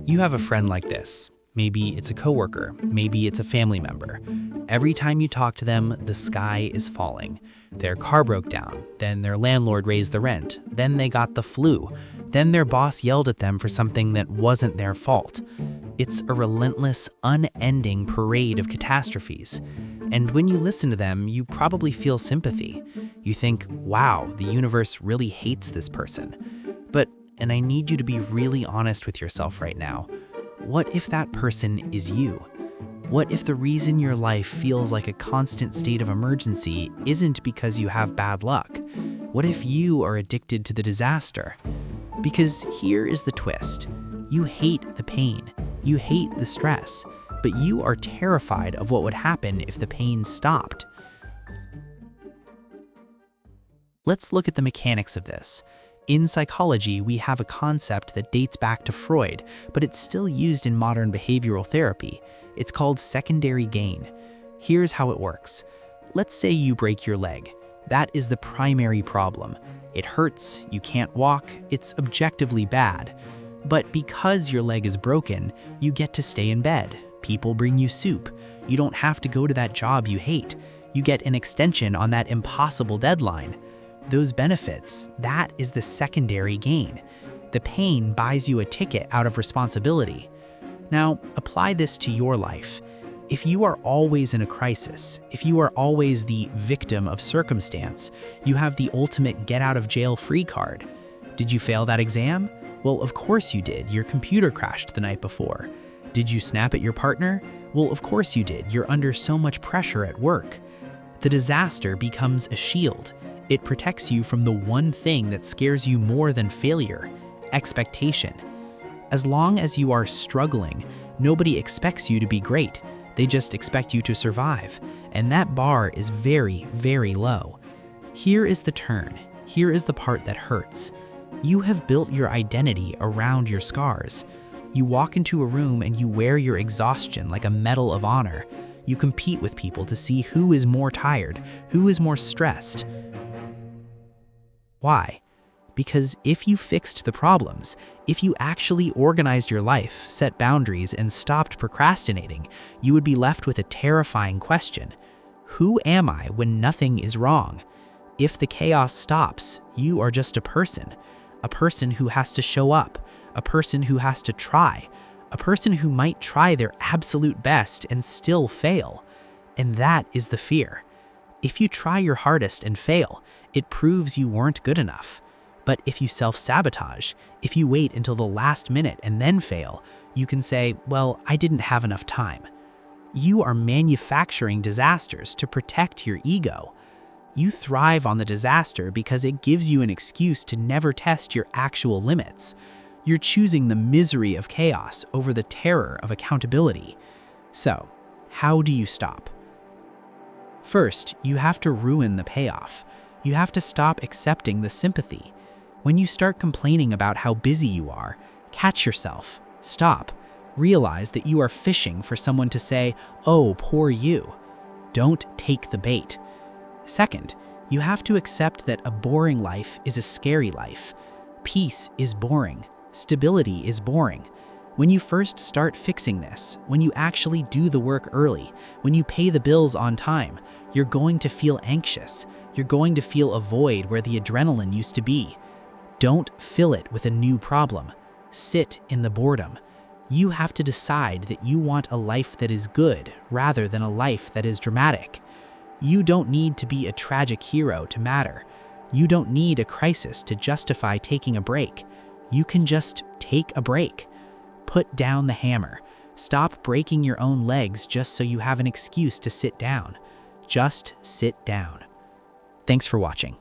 You have a friend like this. Maybe it's a coworker, maybe it's a family member. Every time you talk to them, the sky is falling. Their car broke down, then their landlord raised the rent, then they got the flu, then their boss yelled at them for something that wasn't their fault. It's a relentless, unending parade of catastrophes. And when you listen to them, you probably feel sympathy. You think, wow, the universe really hates this person. And I need you to be really honest with yourself right now. What if that person is you? What if the reason your life feels like a constant state of emergency isn't because you have bad luck? What if you are addicted to the disaster? Because here is the twist. You hate the pain. You hate the stress. But you are terrified of what would happen if the pain stopped. Let's look at the mechanics of this. In psychology, we have a concept that dates back to Freud, but it's still used in modern behavioral therapy. It's called secondary gain. Here's how it works. Let's say you break your leg. That is the primary problem. It hurts, you can't walk, it's objectively bad. But because your leg is broken, you get to stay in bed. People bring you soup. You don't have to go to that job you hate. You get an extension on that impossible deadline. Those benefits, that is the secondary gain. The pain buys you a ticket out of responsibility. Now, apply this to your life. If you are always in a crisis, if you are always the victim of circumstance, you have the ultimate get-out-of-jail-free card. Did you fail that exam? Well, of course you did. Your computer crashed the night before. Did you snap at your partner? Well, of course you did. You're under so much pressure at work. The disaster becomes a shield. It protects you from the one thing that scares you more than failure: expectation. As long as you are struggling, nobody expects you to be great. They just expect you to survive, and that bar is very, very low. Here is the turn. Here is the part that hurts. You have built your identity around your scars. You walk into a room and you wear your exhaustion like a medal of honor. You compete with people to see who is more tired, who is more stressed. Why? Because if you fixed the problems, if you actually organized your life, set boundaries, and stopped procrastinating, you would be left with a terrifying question. Who am I when nothing is wrong? If the chaos stops, you are just a person who has to show up, a person who has to try, a person who might try their absolute best and still fail. And that is the fear. If you try your hardest and fail, it proves you weren't good enough. But if you self-sabotage, if you wait until the last minute and then fail, you can say, well, I didn't have enough time. You are manufacturing disasters to protect your ego. You thrive on the disaster because it gives you an excuse to never test your actual limits. You're choosing the misery of chaos over the terror of accountability. So, how do you stop? First, you have to ruin the payoff. You have to stop accepting the sympathy. When you start complaining about how busy you are, catch yourself, stop, realize that you are fishing for someone to say, oh, poor you. Don't take the bait. Second, you have to accept that a boring life is a scary life. Peace is boring. Stability is boring. When you first start fixing this, when you actually do the work early, when you pay the bills on time, you're going to feel anxious. You're going to feel a void where the adrenaline used to be. Don't fill it with a new problem. Sit in the boredom. You have to decide that you want a life that is good rather than a life that is dramatic. You don't need to be a tragic hero to matter. You don't need a crisis to justify taking a break. You can just take a break. Put down the hammer. Stop breaking your own legs just so you have an excuse to sit down. Just sit down. Thanks for watching.